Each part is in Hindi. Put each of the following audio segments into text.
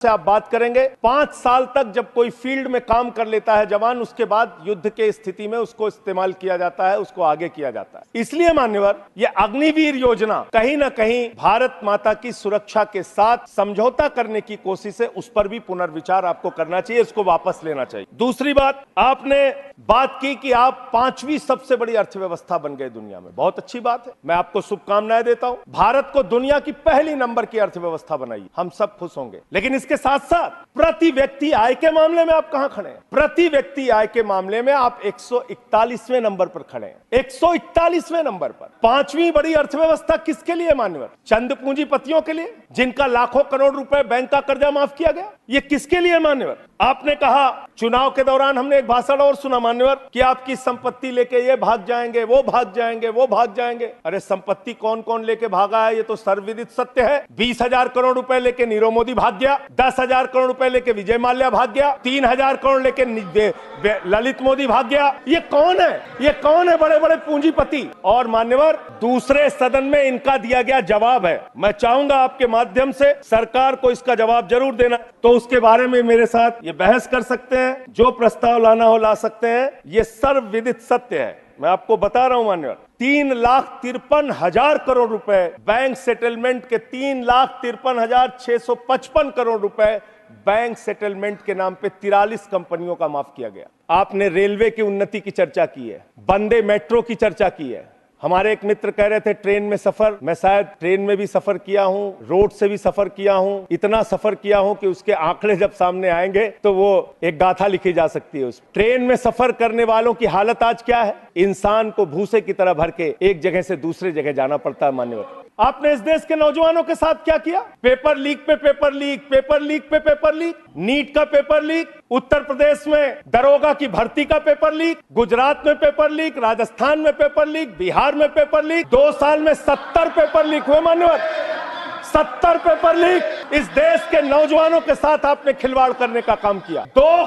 से आप बात करेंगे। 5 साल तक जब कोई फील्ड में काम कर लेता है जवान, उसके बाद युद्ध के स्थिति में उसको इस्तेमाल किया जाता है, उसको आगे किया जाता है। इसलिए मान्यवर, ये अग्निवीर योजना कहीं ना कहीं भारत माता की सुरक्षा के साथ समझौता करने की कोशिश है। उस पर भी पुनर्विचार आपको करना चाहिए, इसको वापस लेना चाहिए। दूसरी बात, आपने बात की कि आप 5वीं सबसे बड़ी अर्थव्यवस्था बन गए दुनिया में। बहुत अच्छी बात है, मैं आपको शुभकामनाएं देता हूं। भारत को दुनिया की पहली नंबर की अर्थव्यवस्था बनाई, हम सब खुश होंगे। लेकिन इसके साथ साथ प्रति व्यक्ति आय के मामले में आप कहां खड़े हैं? प्रति व्यक्ति आय के मामले में आप 141वें नंबर पर खड़े हैं, 141वें नंबर पर। 5वीं बड़ी अर्थव्यवस्था किसके लिए मान्यवर? चंद पूंजीपतियों के लिए, जिनका लाखों करोड़ रुपए बैंक का कर्जा माफ किया गया। ये किसके लिए मान्यवर? आपने कहा, चुनाव के दौरान हमने एक भाषण और सुना मान्यवर, कि आपकी संपत्ति लेके ये भाग जाएंगे, वो भाग जाएंगे, वो भाग जाएंगे। अरे संपत्ति कौन कौन लेके भागा है, ये तो सर्वविदित सत्य है। 20,000 करोड़ रुपए लेके नीरव मोदी भाग गया, 10,000 करोड़ रुपए लेके विजय माल्या भाग गया, 3,000 करोड़ लेके ललित मोदी भाग गया। ये कौन है? ये कौन है बड़े बड़े पूंजीपति? और मान्यवर, दूसरे सदन में इनका दिया गया जवाब है। मैं चाहूंगा आपके माध्यम से सरकार को इसका जवाब जरूर देना, तो उसके बारे में मेरे साथ ये बहस कर सकते हैं, जो प्रस्ताव लाना हो ला सकते हैं। ये सर्वविदित सत्य है, मैं आपको बता रहा हूं मान्यवर। 3,53,000 करोड़ रुपए बैंक सेटलमेंट के, 3,53,655 करोड़ रुपए बैंक सेटलमेंट के नाम पे 43 कंपनियों का माफ किया गया। आपने रेलवे की उन्नति की चर्चा की है, वंदे मेट्रो की चर्चा की है। हमारे एक मित्र कह रहे थे ट्रेन में सफर, मैं शायद ट्रेन में भी सफर किया हूं, रोड से भी सफर किया हूं, इतना सफर किया हूं कि उसके आंकड़े जब सामने आएंगे तो वो एक गाथा लिखी जा सकती है। उस ट्रेन में सफर करने वालों की हालत आज क्या है? इंसान को भूसे की तरह भर के एक जगह से दूसरे जगह जाना पड़ता है मान्यवर। आपने इस देश के नौजवानों के साथ क्या किया? पेपर लीक पे पेपर लीक, पेपर लीक पे पेपर लीक, नीट का पेपर लीक, उत्तर प्रदेश में दरोगा की भर्ती का पेपर लीक, गुजरात में पेपर लीक, राजस्थान में पेपर लीक, बिहार में पेपर लीक। 2 साल में 70 पेपर लीक हुए मान्यवर, 70 पेपर लीक। इस देश के नौजवानों के साथ आपने खिलवाड़ करने का काम किया। 2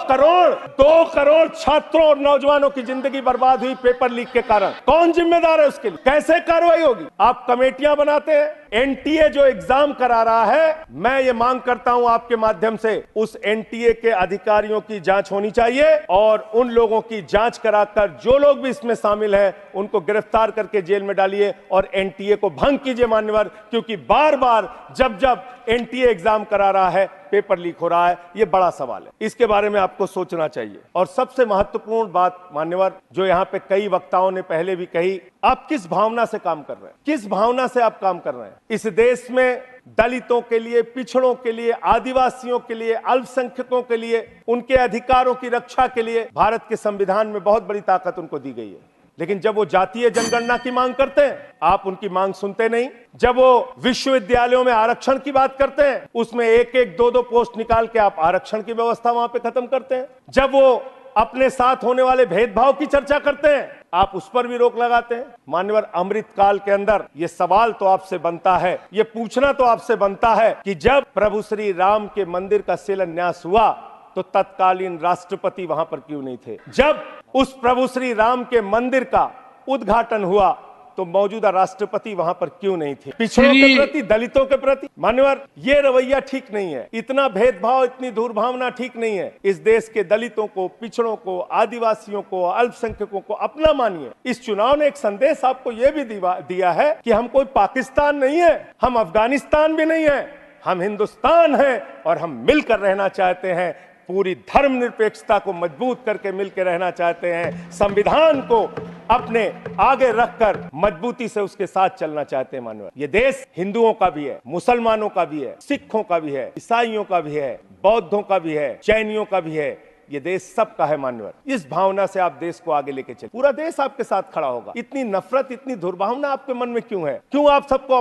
करोड़ छात्रों और नौजवानों की जिंदगी बर्बाद हुई पेपर लीक के कारण। कौन जिम्मेदार है उसके लिए? कैसे कार्रवाई होगी? आप कमेटियां बनाते हैं। एनटीए जो एग्जाम करा रहा है, मैं ये मांग करता हूं आपके माध्यम से, उस एनटीए के अधिकारियों की जांच होनी चाहिए और उन लोगों की जांच कराकर जो लोग भी इसमें शामिल हैं उनको गिरफ्तार करके जेल में डालिए और एनटीए को भंग कीजिए मान्यवर। क्योंकि बार बार जब एनटीए एग्जाम करा रहा है पेपर लीक हो रहा है, ये बड़ा सवाल है, इसके बारे में आपको सोचना चाहिए। और सबसे महत्वपूर्ण बात मान्यवर, जो यहां पे कई वक्ताओं ने पहले भी कही, आप किस भावना से काम कर रहे हैं? किस भावना से आप काम कर रहे हैं? इस देश में दलितों के लिए, पिछड़ों के लिए, आदिवासियों के लिए, अल्पसंख्यकों के लिए, उनके अधिकारों की रक्षा के लिए भारत के संविधान में बहुत बड़ी ताकत उनको दी गई है। लेकिन जब वो जातीय जनगणना की मांग करते हैं, आप उनकी मांग सुनते नहीं। जब वो विश्वविद्यालयों में आरक्षण की बात करते हैं, उसमें 1-1, 2-2 पोस्ट निकाल के आप आरक्षण की व्यवस्था वहां पे खत्म करते हैं। जब वो अपने साथ होने वाले भेदभाव की चर्चा करते हैं, आप उस पर भी रोक लगाते हैं। मान्यवर, अमृत काल के अंदर ये सवाल तो आपसे बनता है, ये पूछना तो आपसे बनता है कि जब प्रभु श्री राम के मंदिर का शिलान्यास हुआ तो तत्कालीन राष्ट्रपति वहां पर क्यों नहीं थे? जब उस प्रभु श्री राम के मंदिर का उद्घाटन हुआ तो मौजूदा राष्ट्रपति वहां पर क्यों नहीं थे? पिछड़ों के प्रति, दलितों के प्रति मान्यवर, ये रवैया ठीक नहीं है। इतना भेदभाव, इतनी दुर्भावना ठीक नहीं है। इस देश के दलितों को, पिछड़ों को, आदिवासियों को, अल्पसंख्यकों को अपना मानिए। इस चुनाव ने एक संदेश आपको यह भी दिया है कि हम कोई पाकिस्तान नहीं है, हम अफगानिस्तान भी नहीं है, हम हिंदुस्तान हैं और हम मिलकर रहना चाहते हैं। पूरी धर्मनिरपेक्षता को मजबूत करके मिलकर रहना चाहते हैं। संविधान को अपने आगे रखकर मजबूती से उसके साथ चलना चाहते हैं मानव। ये देश हिंदुओं का भी है, मुसलमानों का भी है, सिखों का भी है, ईसाइयों का भी है, बौद्धों का भी है, जैनियों का भी है। ये देश सबका है मान्यवर। इस भावना से आप देश को आगे लेके चलिए, पूरा देश आपके साथ खड़ा होगा। इतनी नफरत, इतनी दुर्भावना आपके मन में क्यों है? क्यों आप सबको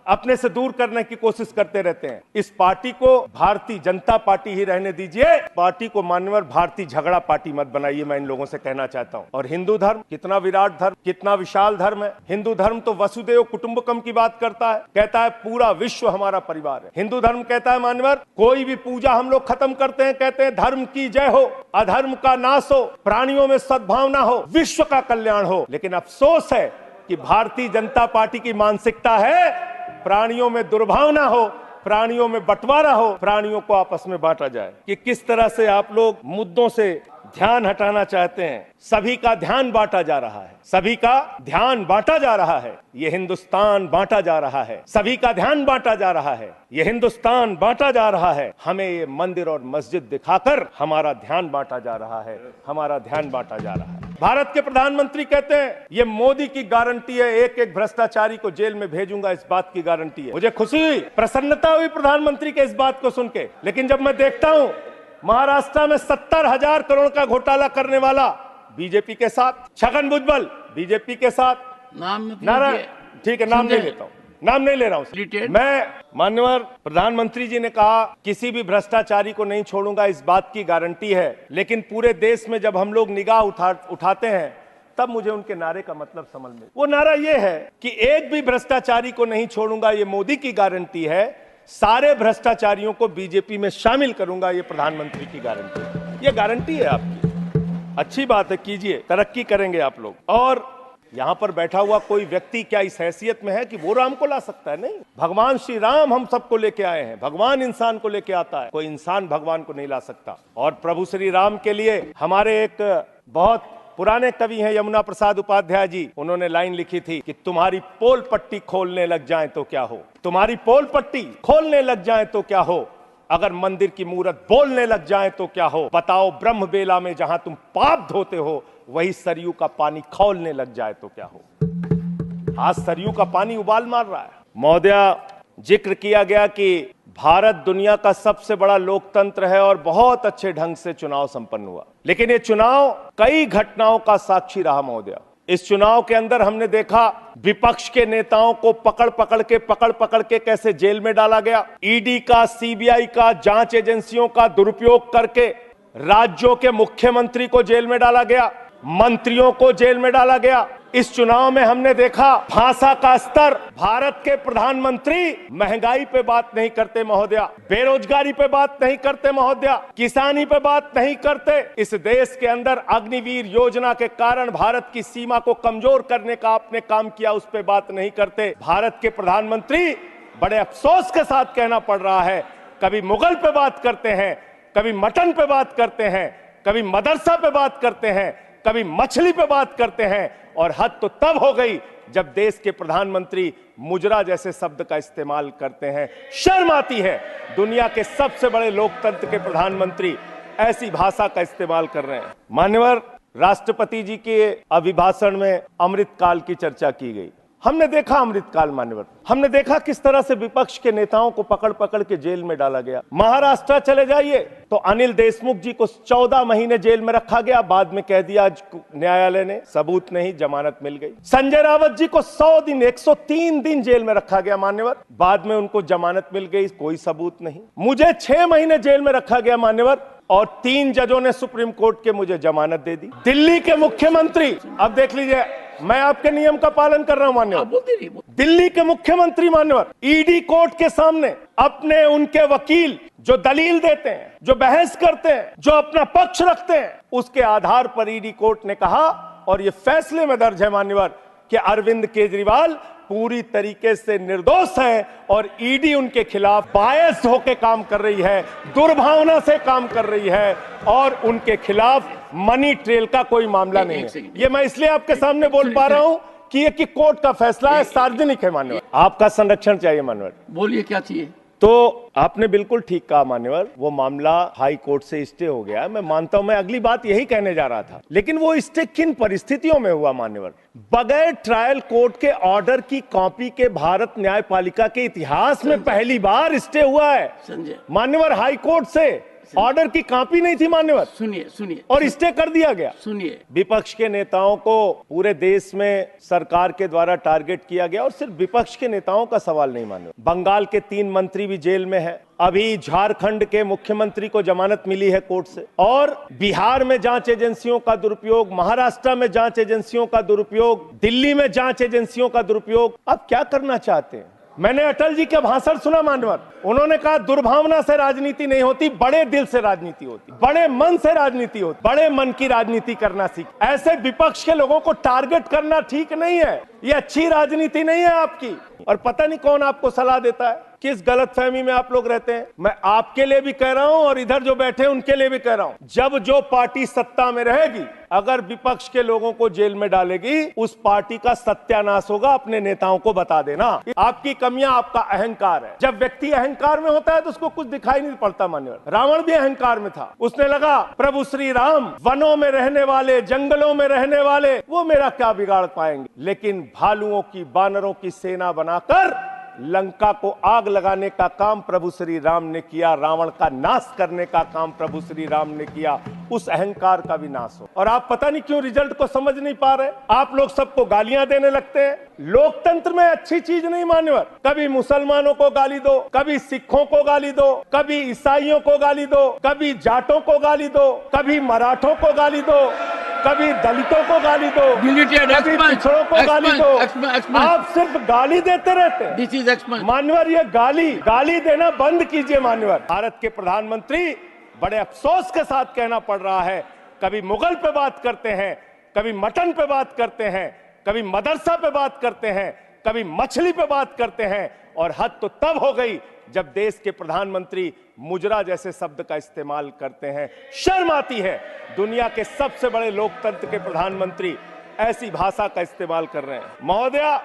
अपने से दूर करने की कोशिश करते रहते हैं? इस पार्टी को भारतीय जनता पार्टी ही रहने दीजिए। पार्टी को मान्यवर भारतीय झगड़ा पार्टी मत बनाइए, मैं इन लोगों से कहना चाहता हूं। और हिंदू धर्म कितना विराट धर्म, कितना विशाल धर्म है। हिंदू धर्म तो वसुदेव कुटुंबकम की बात करता है, कहता है पूरा विश्व हमारा परिवार है। हिंदू धर्म कहता है मान्यवर, कोई भी पूजा हम लोग खत्म करते हैं, कहते हैं धर्म की जय हो, अधर्म का नाश हो, प्राणियों में सद्भावना हो, विश्व का कल्याण हो। लेकिन अफसोस है कि भारतीय जनता पार्टी की मानसिकता है प्राणियों में दुर्भावना हो, प्राणियों में बंटवारा हो, प्राणियों को आपस में बांटा जाए। कि किस तरह से आप लोग मुद्दों से ध्यान हटाना चाहते हैं। सभी का ध्यान बांटा जा रहा है, सभी का ध्यान बांटा जा रहा है। ये हिंदुस्तान बांटा जा रहा है, सभी का ध्यान बांटा जा रहा है। ये हिंदुस्तान बांटा जा रहा है। हमें ये मंदिर और मस्जिद दिखाकर हमारा ध्यान बांटा जा रहा है, हमारा ध्यान बांटा जा रहा है। भारत के प्रधानमंत्री कहते हैं ये मोदी की गारंटी है, एक एक भ्रष्टाचारी को जेल में भेजूंगा, इस बात की गारंटी है। मुझे खुशी हुई, प्रसन्नता हुई प्रधानमंत्री के इस बात को सुन के। लेकिन जब मैं देखता हूं महाराष्ट्र में 70,000 करोड़ का घोटाला करने वाला बीजेपी के साथ, छगन भुजबल बीजेपी के साथ, नारायण, ठीक है नाम नहीं लेता हूं, नाम नहीं ले रहा हूं मैं। माननीय प्रधानमंत्री जी ने कहा किसी भी भ्रष्टाचारी को नहीं छोड़ूंगा, इस बात की गारंटी है। लेकिन पूरे देश में जब हम लोग निगाह उठाते हैं तब मुझे उनके नारे का मतलब समझ में, वो नारा ये है कि एक भी भ्रष्टाचारी को नहीं छोड़ूंगा, ये मोदी की गारंटी है। सारे भ्रष्टाचारियों को बीजेपी में शामिल करूंगा, ये प्रधानमंत्री की गारंटी है। ये गारंटी है आपकी। अच्छी बात है, कीजिए, तरक्की करेंगे आप लोग। और यहां पर बैठा हुआ कोई व्यक्ति क्या इस हैसियत में है कि वो राम को ला सकता है? नहीं, भगवान श्री राम हम सबको लेके आए हैं। भगवान इंसान को लेके आता है, कोई इंसान भगवान को नहीं ला सकता। और प्रभु श्री राम के लिए हमारे एक बहुत पुराने कवि हैं यमुना प्रसाद उपाध्याय जी, उन्होंने लाइन लिखी थी कि तुम्हारी पोल पट्टी खोलने लग जाए तो क्या हो, तुम्हारी पोल पट्टी खोलने लग जाए तो क्या हो, अगर मंदिर की मूरत बोलने लग जाए तो क्या हो, बताओ ब्रह्म बेला में जहां तुम पाप धोते हो वही सरयू का पानी खौलने लग जाए तो क्या हो। आज सरयू का पानी उबाल मार रहा है। महोदया, जिक्र किया गया कि भारत दुनिया का सबसे बड़ा लोकतंत्र है और बहुत अच्छे ढंग से चुनाव संपन्न हुआ। लेकिन ये चुनाव कई घटनाओं का साक्षी रहा महोदया। इस चुनाव के अंदर हमने देखा विपक्ष के नेताओं को पकड़ पकड़ के कैसे जेल में डाला गया। ईडी का, सीबीआई का, जांच एजेंसियों का दुरुपयोग करके राज्यों के मुख्यमंत्री को जेल में डाला गया, मंत्रियों को जेल में डाला गया। इस चुनाव में हमने देखा भाषा का स्तर। भारत के प्रधानमंत्री महंगाई पे बात नहीं करते महोदया, बेरोजगारी पे बात नहीं करते महोदया, किसानी पे बात नहीं करते। इस देश के अंदर अग्निवीर योजना के कारण भारत की सीमा को कमजोर करने का आपने काम किया, उस पे बात नहीं करते। भारत के प्रधानमंत्री, बड़े अफसोस के साथ कहना पड़ रहा है, कभी मुगल पे बात करते हैं, कभी मटन पे बात करते हैं, कभी मदरसा पे बात करते हैं, कभी मछली पे बात करते हैं। और हद तो तब हो गई जब देश के प्रधानमंत्री मुजरा जैसे शब्द का इस्तेमाल करते हैं। शर्म आती है, दुनिया के सबसे बड़े लोकतंत्र के प्रधानमंत्री ऐसी भाषा का इस्तेमाल कर रहे हैं। माननीय राष्ट्रपति जी के अभिभाषण में अमृतकाल की चर्चा की गई। हमने देखा अमृतकाल मान्यवर, हमने देखा किस तरह से विपक्ष के नेताओं को पकड़ के जेल में डाला गया। महाराष्ट्र चले जाइए तो अनिल देशमुख जी को 14 महीने जेल में रखा गया, बाद में कह दिया न्यायालय ने सबूत नहीं, जमानत मिल गई। संजय रावत जी को 100 दिन 103 दिन जेल में रखा गया मान्यवर, बाद में उनको जमानत मिल गई, कोई सबूत नहीं। मुझे 6 महीने जेल में रखा गया मान्यवर और 3 जजों ने सुप्रीम कोर्ट के मुझे जमानत दे दी। दिल्ली के मुख्यमंत्री, अब देख लीजिए मैं आपके नियम का पालन कर रहा हूं मान्यवर, दिल्ली के मुख्यमंत्री मान्यवर ईडी कोर्ट के सामने अपने उनके वकील जो दलील देते हैं, जो बहस करते हैं, जो अपना पक्ष रखते हैं, उसके आधार पर ईडी कोर्ट ने कहा और ये फैसले में दर्ज है मान्यवर कि अरविंद केजरीवाल पूरी तरीके से निर्दोष है और ईडी उनके खिलाफ बायस होकर काम कर रही है, दुर्भावना से काम कर रही है और उनके खिलाफ मनी ट्रेल का कोई मामला नहीं है। ये मैं इसलिए आपके सामने बोल पा रहा हूं कि ये कि कोर्ट का फैसला है, सार्वजनिक है मान्यवर। आपका संरक्षण चाहिए मान्यवर। बोलिए क्या चाहिए। तो आपने बिल्कुल ठीक कहा मान्यवर, वो मामला हाई कोर्ट से स्टे हो गया। मैं मानता हूं, मैं अगली बात यही कहने जा रहा था, लेकिन वो स्टे किन परिस्थितियों में हुआ मान्यवर? बगैर ट्रायल कोर्ट के ऑर्डर की कॉपी के भारत न्यायपालिका के इतिहास में पहली बार स्टे हुआ है संजय मान्यवर। हाई कोर्ट से ऑर्डर की कॉपी नहीं थी मान्यवर, सुनिए और स्टे कर दिया गया। सुनिए, विपक्ष के नेताओं को पूरे देश में सरकार के द्वारा टारगेट किया गया और सिर्फ विपक्ष के नेताओं का सवाल नहीं मान्यवर, बंगाल के 3 मंत्री भी जेल में हैं। अभी झारखंड के मुख्यमंत्री को जमानत मिली है कोर्ट से। और बिहार में जांच एजेंसियों का दुरुपयोग, महाराष्ट्र में जांच एजेंसियों का दुरुपयोग, दिल्ली में जांच एजेंसियों का दुरुपयोग। अब क्या करना चाहते हैं? मैंने अटल जी का भाषण सुना मान्यवर, उन्होंने कहा दुर्भावना से राजनीति नहीं होती, बड़े दिल से राजनीति होती, बड़े मन से राजनीति होती, बड़े मन की राजनीति करना सीख। ऐसे विपक्ष के लोगों को टारगेट करना ठीक नहीं है, ये अच्छी राजनीति नहीं है आपकी। और पता नहीं कौन आपको सलाह देता है, किस गलतफहमी में आप लोग रहते हैं? मैं आपके लिए भी कह रहा हूं और इधर जो बैठे हैं उनके लिए भी कह रहा हूं, जब जो पार्टी सत्ता में रहेगी अगर विपक्ष के लोगों को जेल में डालेगी उस पार्टी का सत्यानाश होगा। अपने नेताओं को बता देना। आपकी कमियां आपका अहंकार है। जब व्यक्ति अहंकार में होता है तो उसको कुछ दिखाई नहीं पड़ता। मान्यवर रावण भी अहंकार में था। उसने लगा प्रभु श्री राम वनों में रहने वाले, जंगलों में रहने वाले, वो मेरा क्या बिगाड़ पाएंगे। लेकिन भालुओं की, बानरों की सेना बनाकर लंका को आग लगाने का काम प्रभु श्री राम ने किया, रावण का नाश करने का काम प्रभु श्री राम ने किया। उस अहंकार का भी नाश हो। और आप पता नहीं क्यों रिजल्ट को समझ नहीं पा रहे। आप लोग सबको गालियां देने लगते हैं। लोकतंत्र में अच्छी चीज नहीं मान्यवर। कभी मुसलमानों को गाली दो, कभी सिखों को गाली दो, कभी ईसाइयों को गाली दो, कभी जाटों को गाली दो, कभी मराठों को गाली दो, कभी दलितों को गाली दो, कभी पिछड़ों को गाली दो। आप सिर्फ गाली देते रहते हैं। मान्यवर ये गाली देना बंद कीजिए। मान्यवर भारत के प्रधानमंत्री बड़े अफसोस के साथ कहना पड़ रहा है, कभी मुगल पे बात करते हैं, कभी मटन पे बात करते हैं, कभी मदरसा पे बात करते हैं, कभी मछली पे बात करते हैं। और हद तो तब हो गई जब देश के प्रधानमंत्री मुजरा जैसे शब्द का इस्तेमाल करते हैं। शर्म आती है। दुनिया के सबसे बड़े लोकतंत्र के प्रधानमंत्री ऐसी भाषा का इस्तेमाल कर रहे हैं। महोदया